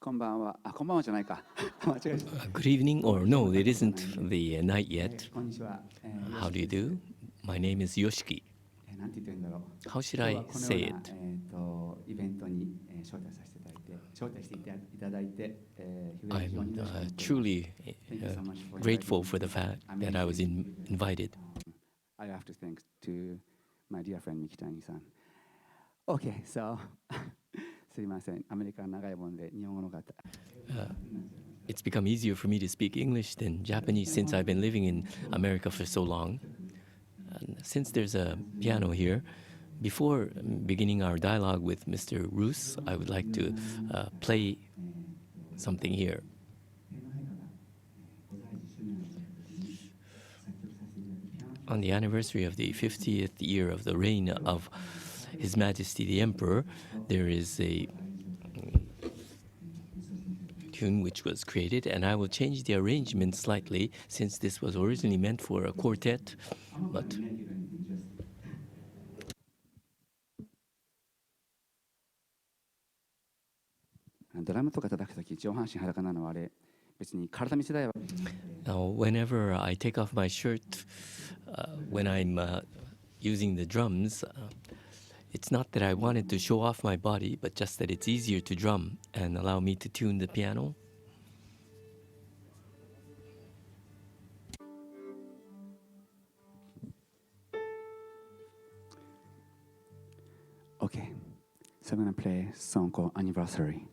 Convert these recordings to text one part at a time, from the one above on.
こんばんは。あ、こんばんはじゃないか。間違えました。Good evening, or no, it isn't the night yet. こんにちは。How do you 吉木です。do? My name is Yoshiki. なんて言ってるんだろう。How should 今日 I はこのよう say な、it? イベントに、招待していただいて、非常に I'm 嬉しく思っております。truly Thank you so much for grateful inviting for the me. fact that I was invited. I have to thank to my dear friend Mikitani-san. Okay, so すいません。アメリカは長いもんで日本語の方。It's become easier for me to speak English than Japanese since I've been living in America for so long. And since there's a piano here, before beginning our dialogue with Mr. Roos, I would like to play something here. On the anniversary of the 50th year of the reign of His Majesty the Emperor, there is a tune which was created, and I will change the arrangement slightly since this was originally meant for a quartet, but ドラムとか叩くとき上半身裸なのはあれ別に体見せたいわけ now whenever I take off my shirt when I'm using the drums, it's not that I wanted to show off my body, but just that it's easier to drum and allow me to tune the piano. Okay, so I'm gonna play a song called Anniversary.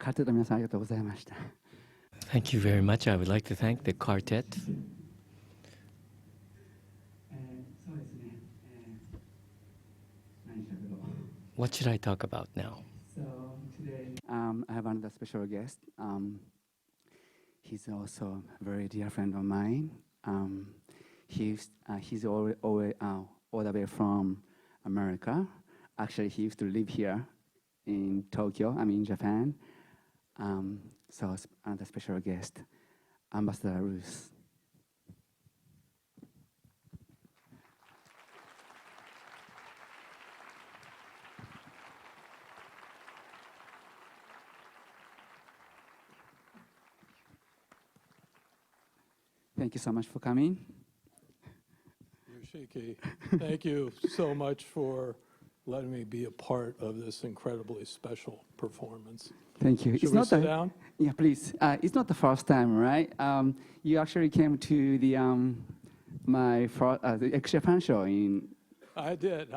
カルテットの皆さんありがとうございました。Thank you very much. I would like to thank the quartet. そうですね。何しゃべろう。What should I talk about now? So today, I have another special guest. He's also a very dear friend of mine. He's all the way from America. Actually, he used to live here in Tokyo. In Japan. So another special guest, Ambassador Roos. Thank you so much for coming. Yoshiki, thank you so much for letting me be a part of this incredibly special performance. Thank you. Should we sit down? Yeah, please. It's not the first time, right? You actually came to the the X-Japan show in. I did.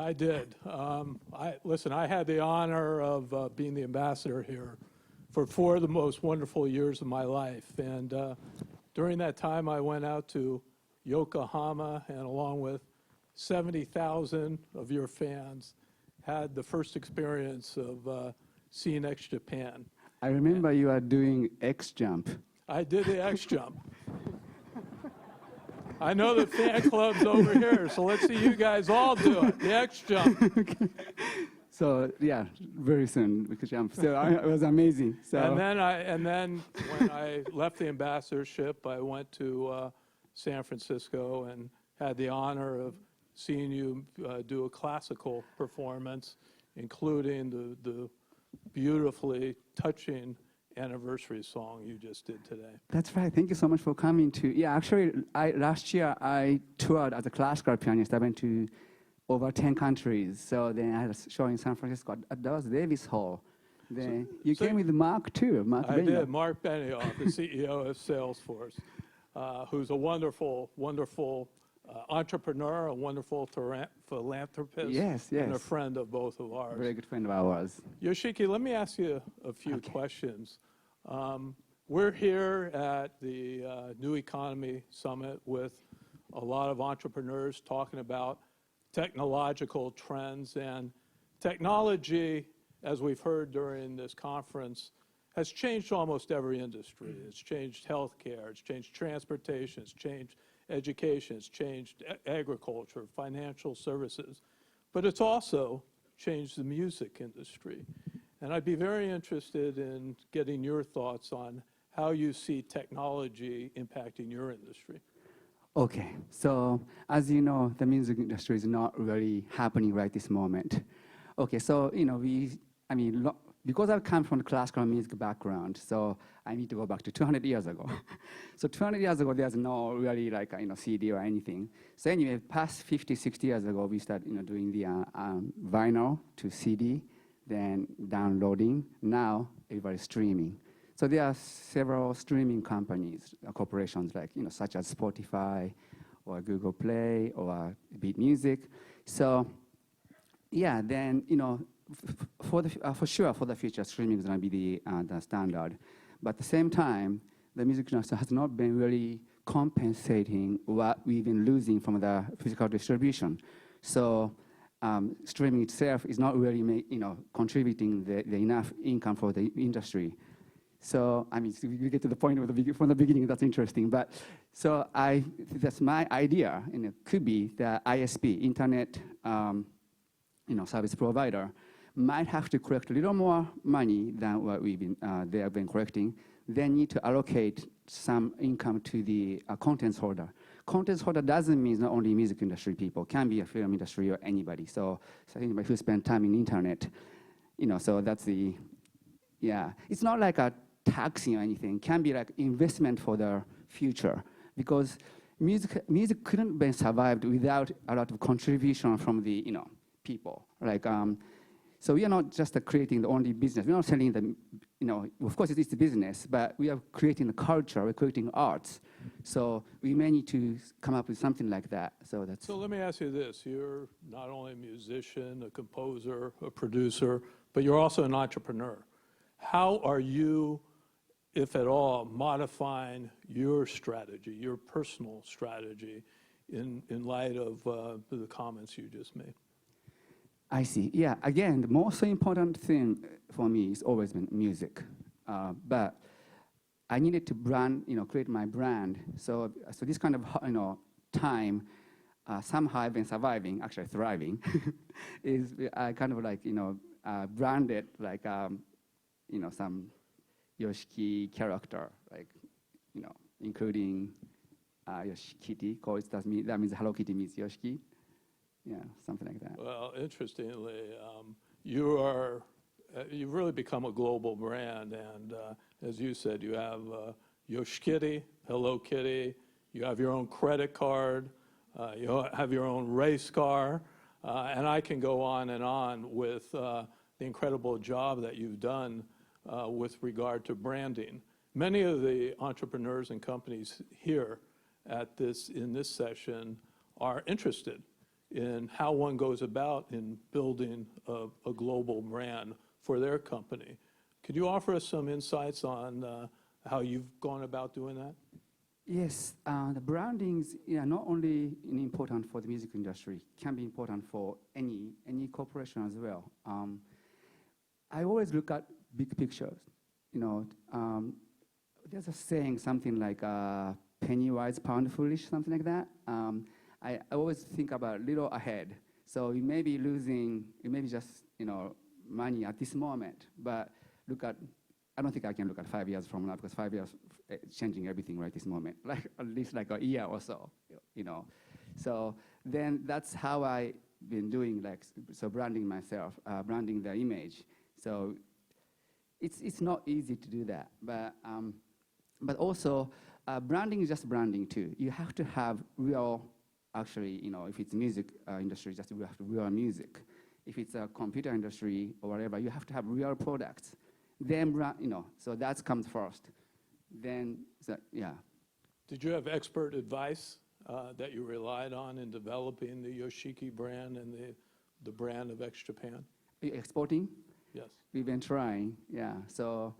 Listen, I had the honor of being the ambassador here for 4 of the most wonderful years of my life. And during that time, I went out to Yokohama and along with 70,000 of your fans had the first experience of seeing X-Japan. I remember you are doing X jump. I did the X jump. I know the fan club's over here, so let's see you guys all do it. The X jump. Okay. So yeah, very soon we could jump. So it was amazing. So And then when I left the ambassadorship, I went to San Francisco and had the honor of seeing you do a classical performance, including the beautifully touching anniversary song you just did today. That's right. Thank you so much for coming to. Yeah, actually, last year I toured as a classical pianist. I went to over 10 countries. So then I had a show in San Francisco. That was Davis Hall. Then you came with Mark too. I did. Mark Benioff, the CEO of Salesforce, who's a wonderful, wonderful entrepreneur, a wonderful philanthropist, Yes. and a friend of both of ours. Very good friend of ours. Yoshiki, let me ask you a few questions. We're here at the New Economy Summit with a lot of entrepreneurs talking about technological trends, and technology, as we've heard during this conference, has changed almost every industry. It's changed healthcare, it's changed transportation, it's changed education, it's changed agriculture, financial services, but it's also changed the music industry. And I'd be very interested in getting your thoughts on how you see technology impacting your industry. Okay, so as you know, the music industry is not really happening right this moment. Okay, so because I come from the classical music background, so I need to go back to 200 years ago. So 200 years ago, there's no really CD or anything. So anyway, past 50, 60 years ago, we started doing the vinyl to CD, then downloading. Now everybody's streaming. So there are several streaming companies, corporations such as Spotify or Google Play or Beat Music. So yeah, then for sure for the future, streaming is going to be the standard. But at the same time, the music industry has not been really compensating what we've been losing from the physical distribution. So streaming itself is not really contributing the enough income for the industry. So we get to the point from the beginning. That's interesting. But so that's my idea, and it could be the ISP, internet, service provider, might have to collect a little more money than what they have been collecting. They need to allocate some income to the contents holder. Contents holder doesn't mean not only music industry people, can be a film industry or anybody. So anybody who spend time in internet, so that's it's not like a taxing or anything. It can be like investment for the future, because music couldn't be survived without a lot of contribution from the people. So we are not just creating the only business. We're not selling the, of course it's a business, but we are creating a culture, we're creating arts. So we may need to come up with something like that. So let me ask you this. You're not only a musician, a composer, a producer, but you're also an entrepreneur. how are you, if at all, modifying your strategy, your personal strategy, in light of the comments you just made? I see. Yeah, again, the most important thing for me is always been music. But I needed to create my brand. So this kind of, time, somehow I've been surviving, actually thriving, is kind of like, branded like, some Yoshiki character, like, including Yoshiki, because that means Hello Kitty means Yoshiki. Yeah, something like that. Well, interestingly, you've really become a global brand, and as you said, you have Yoshikitty, Hello Kitty, you have your own credit card, you have your own race car, and I can go on with the incredible job that you've done with regard to branding. Many of the entrepreneurs and companies here in this session are interested in how one goes about in building a global brand for their company. Could you offer us some insights on how you've gone about doing that? Yes, the branding is not only important for the music industry, can be important for any corporation as well. I always look at big pictures. There's a saying, something like penny wise, pound foolish, something like that. I always think about a little ahead. So you may be losing, just money at this moment, but I don't think I can look at 5 years from now, because 5 years changing everything right this moment, like at least like a year or so, So then that's how I've been doing, branding myself, branding the image. So it's not easy to do that, but also branding is just branding too. You have to have real. Actually, if it's music industry, just you have to real music. If it's a computer industry or whatever, you have to have real products. Then, so that comes first. Then, yeah. Did you have expert advice that you relied on in developing the Yoshiki brand and the brand of X Japan? Exporting? Yes. We've been trying, yeah. So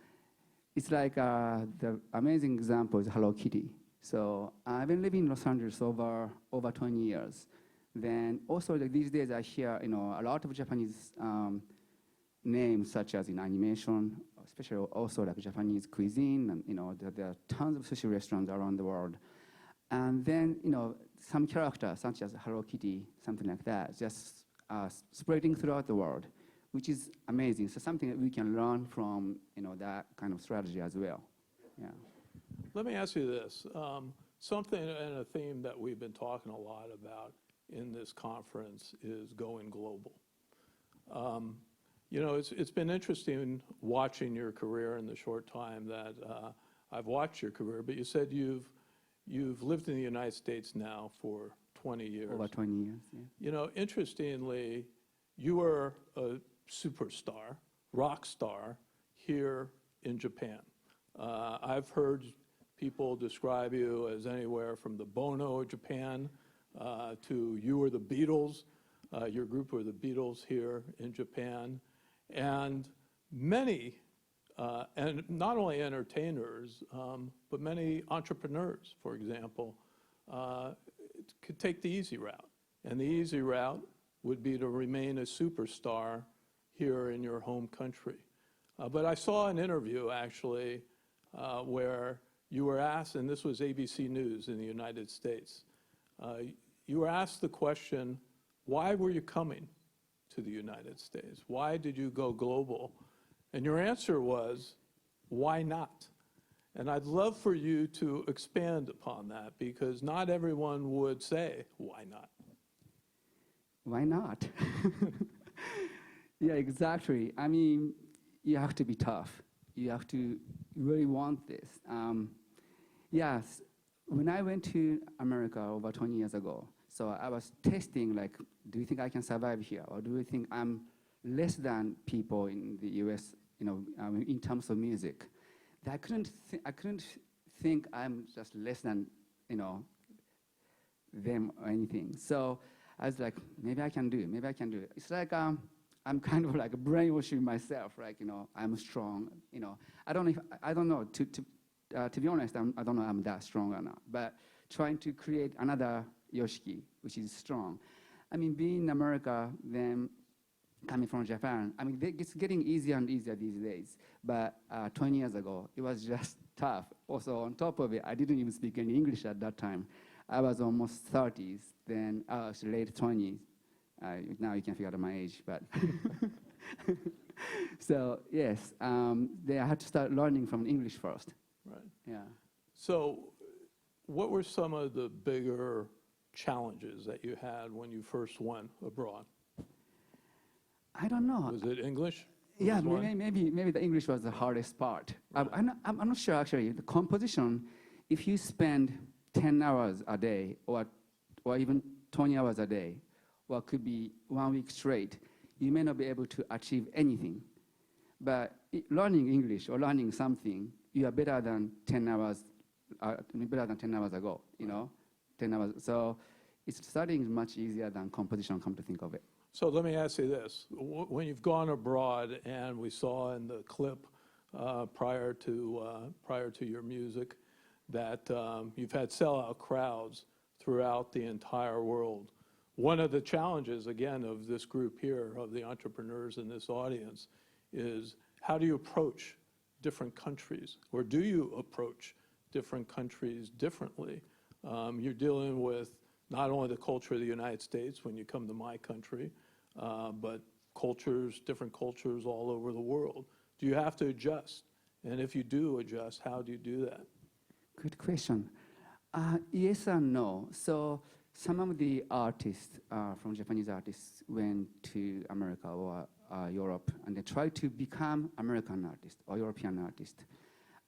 it's like the amazing example is Hello Kitty. So I've been living in Los Angeles over 20 years. Then also these days I hear a lot of Japanese names, such as in animation, especially also like Japanese cuisine, and there are tons of sushi restaurants around the world. And then some characters such as Hello Kitty, something like that, just spreading throughout the world, which is amazing. So something that we can learn from that kind of strategy as well. Yeah. Let me ask you this. Something and a theme that we've been talking a lot about in this conference is going global. It's been interesting watching your career in the short time that I've watched your career, but you said you've lived in the United States now for 20 years. Over 20 years, yeah. Interestingly, you were a superstar, rock star here in Japan. I've heard people describe you as anywhere from the Bono of Japan to you were the Beatles. Your group were the Beatles here in Japan. And many, and not only entertainers, but many entrepreneurs, for example, could take the easy route. And the easy route would be to remain a superstar here in your home country. But I saw an interview, actually, where you were asked, and this was ABC News in the United States, you were asked the question, why were you coming to the United States? Why did you go global? And your answer was, why not? And I'd love for you to expand upon that, because not everyone would say, why not? Why not? Yeah, exactly. I mean, you have to be tough. You have to really want this. Yes, when I went to America over 20 years ago, so I was testing, like, do you think I can survive here? Or do you think I'm less than people in the US, in terms of music? I couldn't think I'm just less than, them or anything. So I was like, maybe I can do it. It's like, I'm kind of like brainwashing myself, like, I'm strong, I don't know, to be honest, I don't know I'm that strong or not, but trying to create another Yoshiki, which is strong. I mean, being in America, then coming from Japan, I mean, it's getting easier and easier these days, but 20 years ago, it was just tough. Also, on top of it, I didn't even speak any English at that time. I was almost 30s, then I was late 20s. Now you can figure out my age, but so yes, I had to start learning from English first. Right. Yeah. So what were some of the bigger challenges that you had when you first went abroad? I don't know. Was it English? Yeah, maybe the English was the hardest part. Right. I'm not sure actually. The composition, if you spend 10 hours a day or even 20 hours a day, or it could be 1 week straight, you may not be able to achieve anything. But learning English or learning something, you are better than 10 hours, ago, 10 hours. So studying is much easier than composition, come to think of it. So let me ask you this. When you've gone abroad, and we saw in the clip prior to your music that you've had sellout crowds throughout the entire world. One of the challenges, again, of this group here, of the entrepreneurs in this audience, is how do you approach different countries? Or do you approach different countries differently? You're dealing with not only the culture of the United States when you come to my country, but different cultures all over the world. Do you have to adjust? And if you do adjust, how do you do that? Good question. Yes and no. So some of the artists, from Japanese artists, went to America or Europe, and they tried to become American artists or European artists.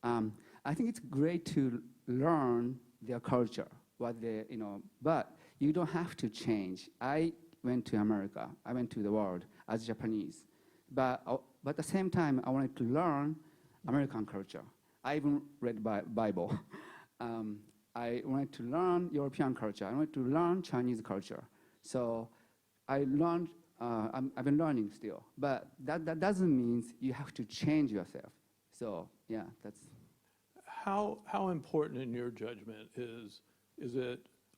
I think it's great to learn their culture, but you don't have to change. I went to America, I went to the world as Japanese, but at the same time, I wanted to learn American culture. I even read Bible. I wanted to learn European culture. I wanted to learn Chinese culture. So I learned, I've been learning still, but that doesn't mean you have to change yourself. So yeah, that's. How important in your judgment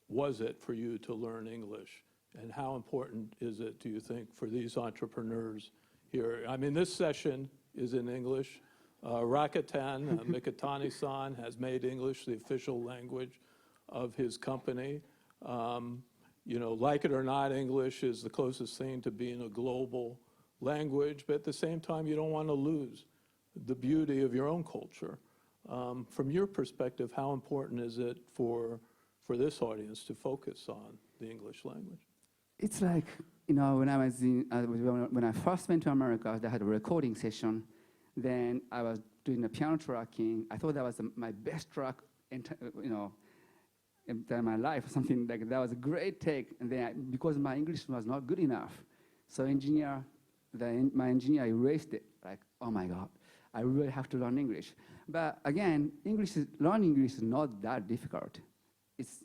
was it for you to learn English? And how important is it, do you think, for these entrepreneurs here? I mean, this session is in English. Rakuten, Mikitani-san, has made English the official language of his company. Like it or not, English is the closest thing to being a global language, but at the same time, you don't want to lose the beauty of your own culture. From your perspective, how important is it for this audience to focus on the English language? It's like, when I first went to America, they had a recording session. Then I was doing the piano tracking. I thought that was my best track in my life, or something like that. That was a great take. And then because my English was not good enough, so my engineer erased it. Like, oh my God, I really have to learn English. But again, learning English is not that difficult. It's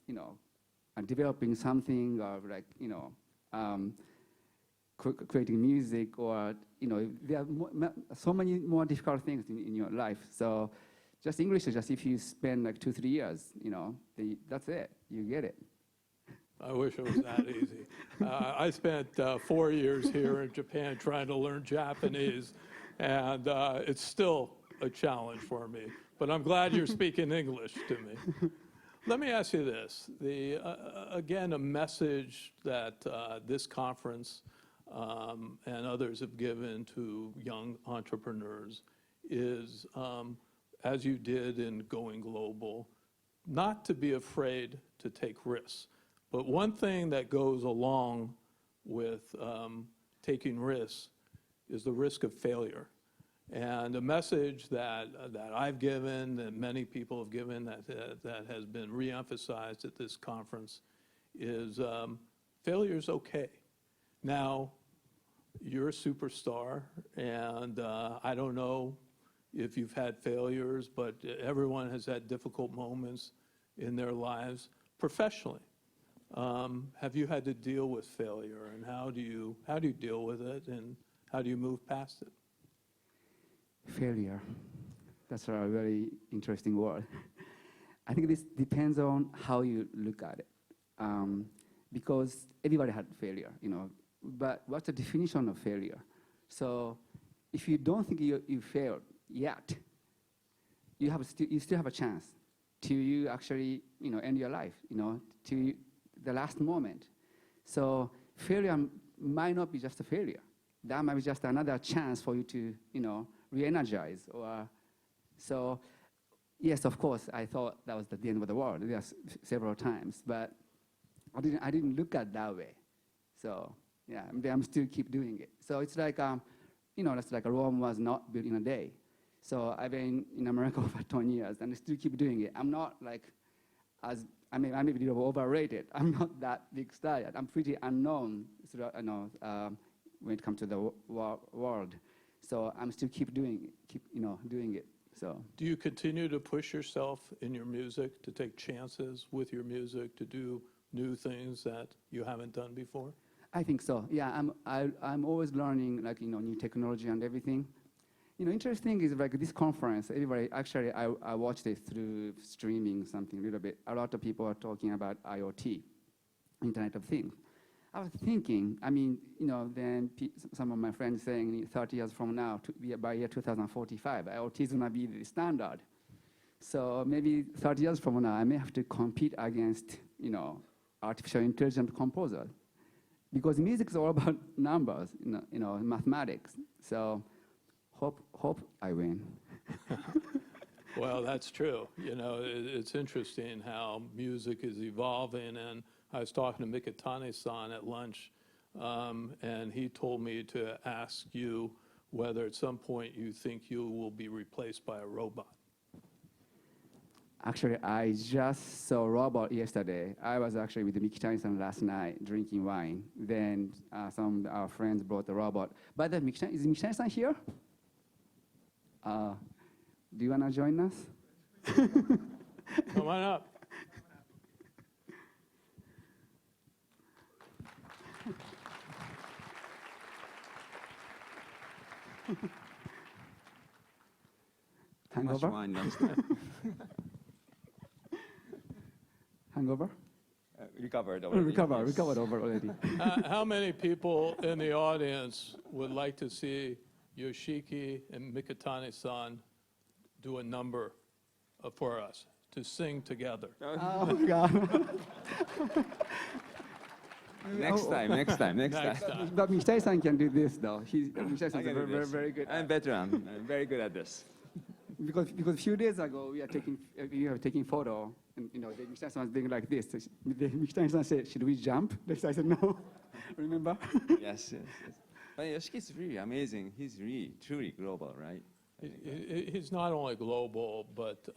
developing something or creating music, or there are so many more difficult things in your life. So just English is just if you spend like 2-3 years, that's it. You get it. I wish it was that easy. I spent 4 years here in Japan trying to learn Japanese, and it's still a challenge for me. But I'm glad you're speaking English to me. Let me ask you this. Again, a message that this conference and others have given to young entrepreneurs is, as you did in Going Global, not to be afraid to take risks. But one thing that goes along with taking risks is the risk of failure. And the message that I've given, that many people have given, that has been reemphasized at this conference, is failure is okay. Now, you're a superstar, and I don't know if you've had failures, but everyone has had difficult moments in their lives professionally. Have you had to deal with failure, and how do you deal with it, and How do you move past it? Failure. That's a really interesting word. I think this depends on how you look at it. Because everybody had failure, but what's the definition of failure? So if you don't think you failed yet, you still have a chance to you actually, end your life, to the last moment. So failure might not be just a failure. That might be just another chance for you to, re-energize. So yes, of course, I thought that was the end of the world. Yes, several times, but I didn't look at it that way. So yeah, I'm still keep doing it. So it's like, it's like Rome was not built in a day. So I've been in America for 20 years and I still keep doing it. I'm not like, I may be a little overrated. I'm not that big star yet. I'm pretty unknown, when it comes to the world. So I'm still keep doing it. So. Do you continue to push yourself in your music, to take chances with your music, to do new things that you haven't done before? I think so. Yeah, I'm always learning new technology and everything. Interesting is like this conference. Everybody actually I watched it through streaming something a little bit. A lot of people are talking about IoT, Internet of Things. I was thinking, then some of my friends saying 30 years from now, by year 2045, IoT is going to be the standard. So maybe 30 years from now, I may have to compete against, artificial intelligent composers. Because music is all about numbers, mathematics. So hope I win. Well, that's true. It's interesting how music is evolving. And I was talking to Mikitani-san at lunch, and he told me to ask you whether at some point you think you will be replaced by a robot. Actually, I just saw a robot yesterday. I was actually with Mikitani-san last night drinking wine. Then some of our friends brought the robot. By the way, is Mikitani-san here? Do you want to join us? Come on up. Hangover? Wine last night. Hangover? Recovered already. Recovered over already. How many people in the audience would like to see Yoshiki and Mikitani-san do a number for us, to sing together? Oh, God. Next time. Next time. But Mikitani-san can do this, though. Mikitani-san I can is do this. very good. I'm veteran. I'm very good at this. Because a few days ago, we were taking photo, and the Mikitani-san was doing like this. So the Mikitani-san said, "Should we jump?" I said, "No." Remember? Yes. But Yoshiki is really amazing. He's really, truly global, right? He's not only global, but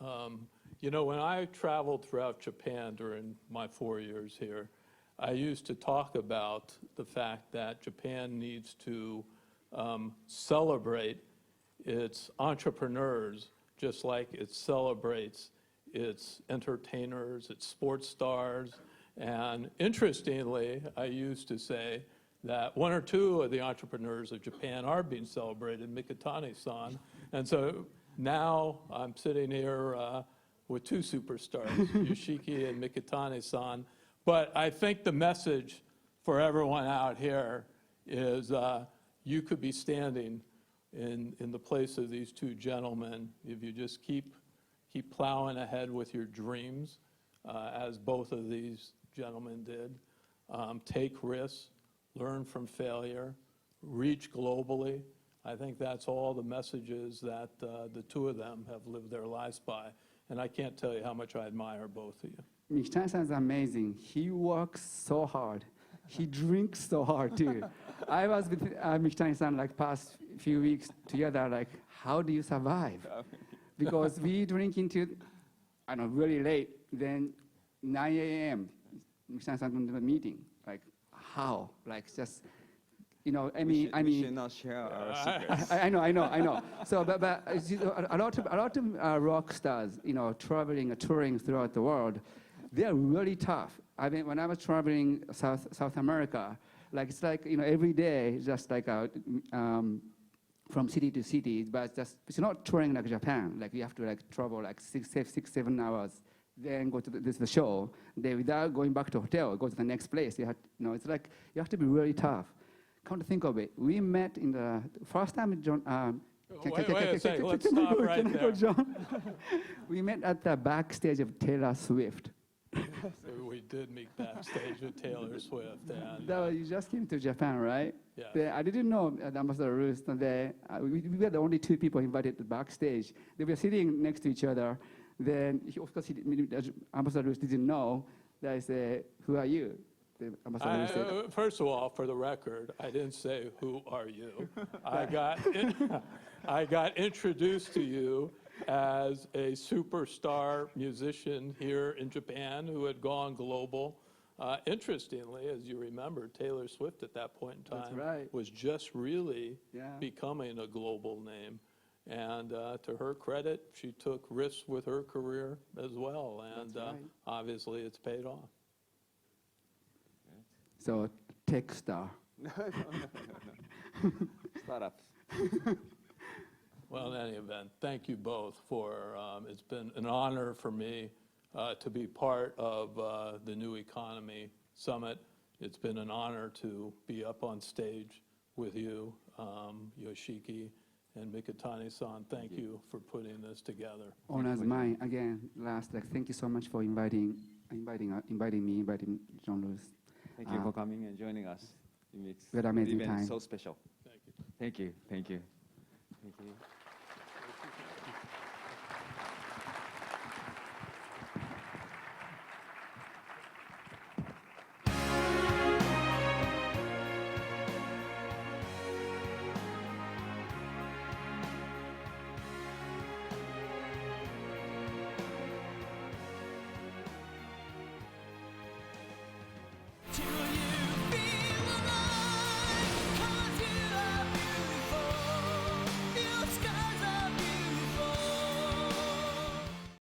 when I traveled throughout Japan during my 4 years here, I used to talk about the fact that Japan needs to celebrate its entrepreneurs just like it celebrates its entertainers, its sports stars. And interestingly, I used to say that one or two of the entrepreneurs of Japan are being celebrated, Mikitani-san. And so now I'm sitting here with two superstars, Yoshiki and Mikitani-san. But I think the message for everyone out here is you could be standing in the place of these two gentlemen if you just keep plowing ahead with your dreams, as both of these gentlemen did. Take risks, learn from failure, reach globally. I think that's all the messages that the two of them have lived their lives by. And I can't tell you how much I admire both of you. Mikitani-san is amazing. He works so hard. He drinks so hard, too. I was with Mikitani-san past few weeks together, how do you survive? Because we drink into, really late, then 9 a.m., Mikitani-san in the meeting. How? Just, we should not share our secrets. I know. So, but a lot of rock stars, touring throughout the world, they are really tough. When I was traveling South America, Like it's like every day, just like from city to city, but just it's not touring like Japan. Like you have to like travel like 7 hours, then go to the show. Then without going back to hotel, go to the next place. You have, it's like you have to be really tough. Come to think of it, we met in the first time. John, Wait a second. Let's stop right there. John? We met at the backstage of Taylor Swift. We did meet backstage with Taylor Swift, and You just came to Japan, right? yes. I didn't know the Ambassador Roos. We were the only two people invited to backstage. They were sitting next to each other. Then, of course, Ambassador Roos didn't know. I said, "Who are you?" The Ambassador Roos said, First of all, for the record, I didn't say, "Who are you?" I got introduced to you as a superstar musician here in Japan who had gone global. Interestingly, as you remember, Taylor Swift at that point in That's time right. was just really Yeah. becoming a global name. And to her credit, she took risks with her career as well. And That's right. obviously, it's paid off. So, tech star. Startups. Well, in any event, thank you both for, it's been an honor for me to be part of the New Economy Summit. It's been an honor to be up on stage with you, Yoshiki and Mikitani-san. Thank you for putting this together. Honor's mine. Again, thank you so much for inviting me, inviting John Roos. Thank you for coming and joining us. It makes We had an the amazing event time. so special. Thank you. Thank you. Thank you. Thank you.